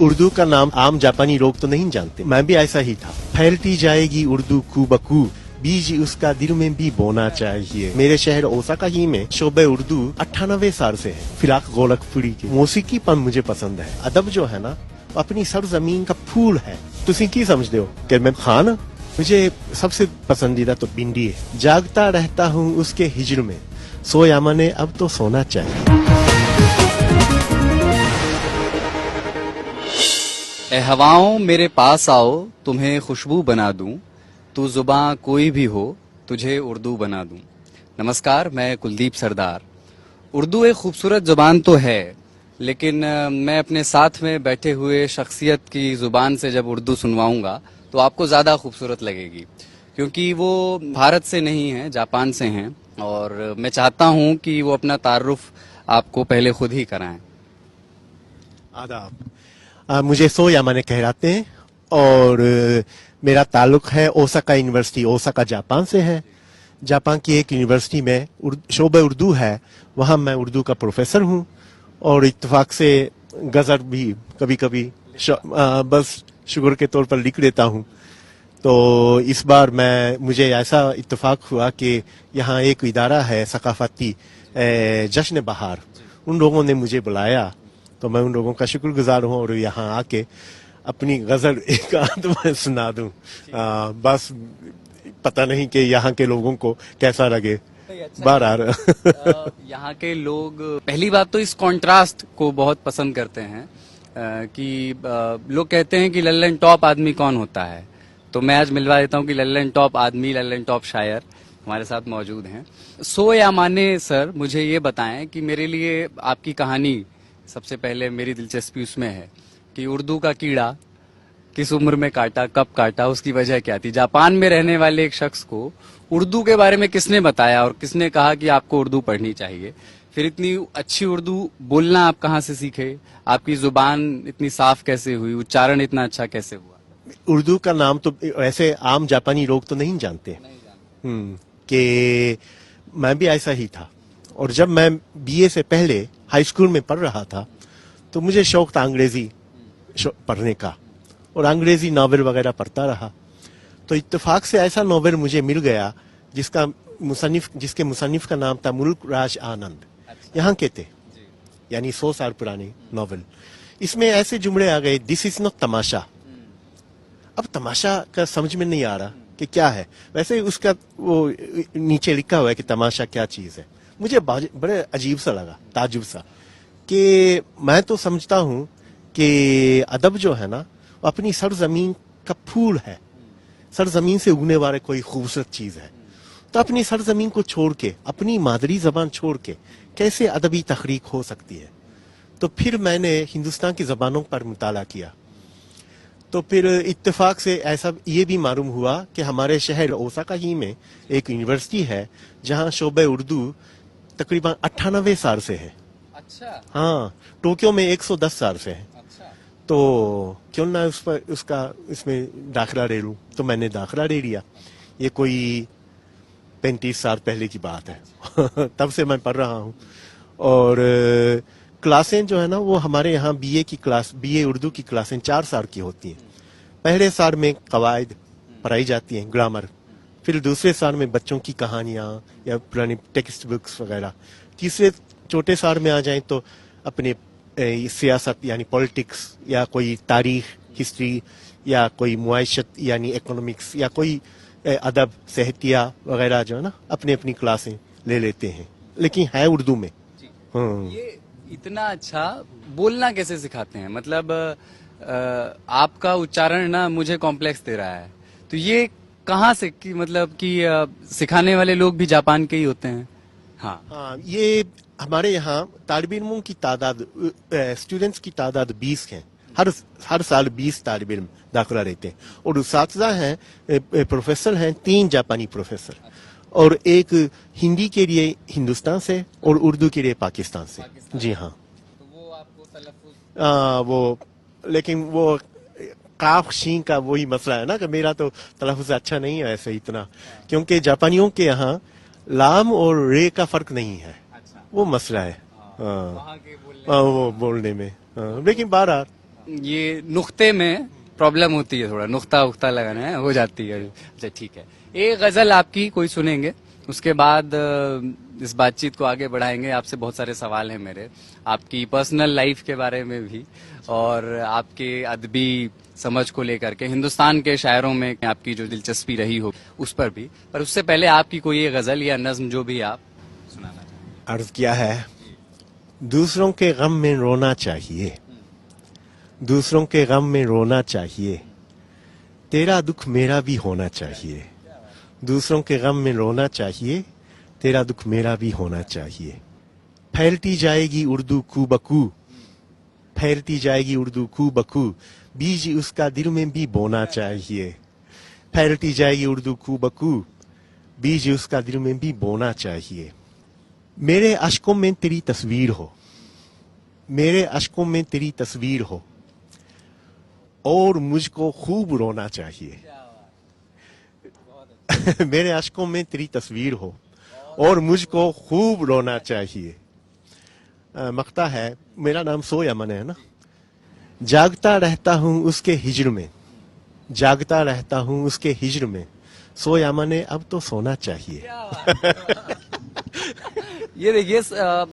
उर्दू का नाम आम जापानी लोग तो नहीं जानते, मैं भी ऐसा ही था। फैलती जाएगी उर्दू खूबखू, बीज उसका दिल में भी बोना चाहिए। मेरे शहर ओसाका ही में शोबे उर्दू 98 साल से है। फिलहाल गोरखपुरी की मौसीकी पर मुझे पसंद है। अदब जो है ना अपनी सरजमीन का फूल है। तुसी की समझते हो कि मैं खान, मुझे सबसे पसंदीदा तो भिंडी है। जागता रहता हूँ उसके हिजर में, सोया मने अब तो सोना चाहिए। ए हवाओं मेरे पास आओ, तुम्हें खुशबू बना दूं, तू जुबां कोई भी हो, तुझे उर्दू बना दूं। नमस्कार, मैं कुलदीप सरदार। उर्दू एक खूबसूरत ज़ुबान तो है, लेकिन मैं अपने साथ में बैठे हुए शख्सियत की ज़ुबान से जब उर्दू सुनवाऊंगा तो आपको ज़्यादा खूबसूरत लगेगी, क्योंकि वो भारत से नहीं हैं, जापान से हैं, और मैं चाहता हूं कि वो अपना तारुफ आपको पहले खुद ही कराएं। आदाब। मुझे सोया मने कहलाते हैं और मेरा ताल्लुक है ओसाका यूनिवर्सिटी, ओसाका जापान से है। जापान की एक यूनिवर्सिटी में शोबे उर्दू है, वहाँ मैं उर्दू का प्रोफेसर हूँ और इत्तेफाक से गज़ल भी कभी कभी बस शुगर के तौर पर लिख देता हूँ। तो इस बार मुझे ऐसा इत्तेफाक हुआ कि यहाँ एक इदारा है सकाफती जश्न बहार, उन लोगों ने मुझे बुलाया, तो मैं उन लोगों का शुक्रगुजार हूँ और यहाँ आके अपनी गज़ल एक आध में सुना दूँ। बस पता नहीं कि यहाँ के लोगों को कैसा लगे। बहरहाल यहाँ के लोग पहली बात तो इस कॉन्ट्रास्ट को बहुत पसंद करते हैं कि लोग कहते हैं कि लल्लन टॉप आदमी कौन होता है, तो मैं आज मिलवा देता हूँ कि लल्लन टॉप आदमी, लल्लन टॉप शायर हमारे साथ मौजूद हैं। सो या माने सर, मुझे ये बताएं कि मेरे लिए आपकी कहानी, सबसे पहले मेरी दिलचस्पी उसमें है कि उर्दू का कीड़ा किस उम्र में काटा, कब काटा, उसकी वजह क्या थी। जापान में रहने वाले एक शख्स को उर्दू के बारे में किसने बताया और किसने कहा कि आपको उर्दू पढ़नी चाहिए? फिर इतनी अच्छी उर्दू बोलना आप कहाँ से सीखे? आपकी जुबान इतनी साफ कैसे हुई? उच्चारण इतना अच्छा कैसे हुआ? उर्दू का नाम तो ऐसे आम जापानी लोग तो नहीं जानते कि मैं भी ऐसा ही था। और जब मैं बीए से पहले हाई स्कूल में पढ़ रहा था तो मुझे शौक था अंग्रेजी पढ़ने का और अंग्रेजी नॉवेल वगैरह पढ़ता रहा। तो इत्तेफाक से ऐसा नॉवेल मुझे मिल गया जिसके मुसन्निफ का नाम था मुल्क राज आनंद। यहाँ के थे, यानी 100 साल पुराने नॉवेल। इसमें ऐसे जुमले आ गए, दिस इज नॉट तमाशा। अब तमाशा का समझ में नहीं आ रहा कि क्या है। वैसे उसका वो नीचे लिखा हुआ है कि तमाशा क्या चीज है। मुझे बड़े अजीब सा लगा, ताजुब सा, कि मैं तो समझता हूँ कि अदब जो है ना अपनी सरजमीन का फूल है, सरजमीन से उगने वाले कोई खूबसूरत चीज है। तो अपनी सरजमीन को छोड़ के, अपनी मादरी जबान छोड़ के कैसे अदबी तहरीक हो सकती है? तो फिर मैंने हिंदुस्तान की जबानों पर मुताला किया। तो फिर इत्तेफाक से ऐसा ये भी मालूम हुआ कि हमारे शहर ओसाका ही में एक यूनिवर्सिटी है जहाँ शोबे उर्दू तकरीबन 98 साल से है। अच्छा। हाँ, टोक्यो में 110 साल से है। अच्छा। तो क्यों ना उसका इसमें दाखिला ले लूं, तो मैंने दाखिला ले लिया। ये कोई 35 साल पहले की बात है। तब से मैं पढ़ रहा हूँ। और क्लासें जो है ना वो हमारे यहाँ बीए उर्दू की क्लासें 4 साल की होती हैं। पहले साल में कवायद पढ़ाई जाती हैं, ग्रामर। फिर दूसरे साल में बच्चों की कहानियाँ या पुरानी टेक्स्ट बुक्स वगैरह। तीसरे चौथे साल में आ जाएं तो अपने सियासत यानी पॉलिटिक्स या कोई तारीख, हिस्ट्री या कोई मुआशत यानी इकोनॉमिक्स या कोई अदब, साहित्या वगैरह जो है ना अपनी अपनी क्लासें ले लेते हैं, लेकिन है उर्दू में। ये इतना अच्छा बोलना कैसे सिखाते हैं? मतलब आपका उच्चारण ना मुझे कॉम्प्लेक्स दे रहा है, तो ये कहाँ से कि मतलब कि सिखाने वाले लोग भी जापान के ही होते हैं? हाँ, ये हमारे यहाँ तालिब इल्मों की तादाद, स्टूडेंट्स की तादाद 20 है। हर साल 20 तालिब इल्म दाखिला लेते हैं और उस्ताद हैं, प्रोफेसर हैं, 3 जापानी प्रोफेसर, और एक हिंदी के लिए हिंदुस्तान से और उर्दू के लिए पाकिस्तान से। जी हाँ। तो वो आपको तलफ्फुज़ वो लेकिन वो काफ शीन का वही मसला है ना कि मेरा तो तलफ्फुज़ अच्छा नहीं है ऐसे इतना, क्योंकि जापानियों के यहाँ लाम और रे का फर्क नहीं है। वो मसला है वो बोलने में। लेकिन 12 یہ نقطے میں پرابلم ہوتی ہے, تھوڑا نقطہ اختہ لگانا ہے, ہو جاتی ہے. اچھا ٹھیک ہے, ایک غزل آپ کی کوئی سنیں گے, اس کے بعد اس بات چیت کو آگے بڑھائیں گے. آپ سے بہت سارے سوال ہیں میرے, آپ کی پرسنل لائف کے بارے میں بھی, اور آپ کے ادبی سمجھ کو لے کر کے, ہندوستان کے شاعروں میں آپ کی جو دلچسپی رہی ہو اس پر بھی. پر اس سے پہلے آپ کی کوئی غزل یا نظم جو بھی آپ سنانا چاہیں. عرض کیا ہے, دوسروں کے غم میں رونا چاہیے, دوسروں کے غم میں رونا چاہیے, تیرا دکھ میرا بھی ہونا چاہیے. دوسروں کے غم میں رونا چاہیے, تیرا دکھ میرا بھی ہونا چاہیے. پھیلتی جائے گی اردو کو بکو, پھیلتی جائے گی اردو کو بکو, بیج اس کا دل میں بھی بونا چاہیے. پھیلتی جائے گی اردو کو بکو, بیج اس کا دل میں بھی بونا چاہیے. میرے اشکوں میں تیری تصویر ہو, میرے اشکوں میں تیری تصویر ہو, اور مجھ کو خوب رونا چاہیے. میرے اشکوں میں تیری تصویر ہو, اور مجھ کو خوب رونا چاہیے. مقطع ہے, میرا نام سو یمن ہے نا. جاگتا رہتا ہوں اس کے ہجر میں, جاگتا رہتا ہوں اس کے ہجر میں, سو یمن اب تو سونا چاہیے. یہ دیکھیے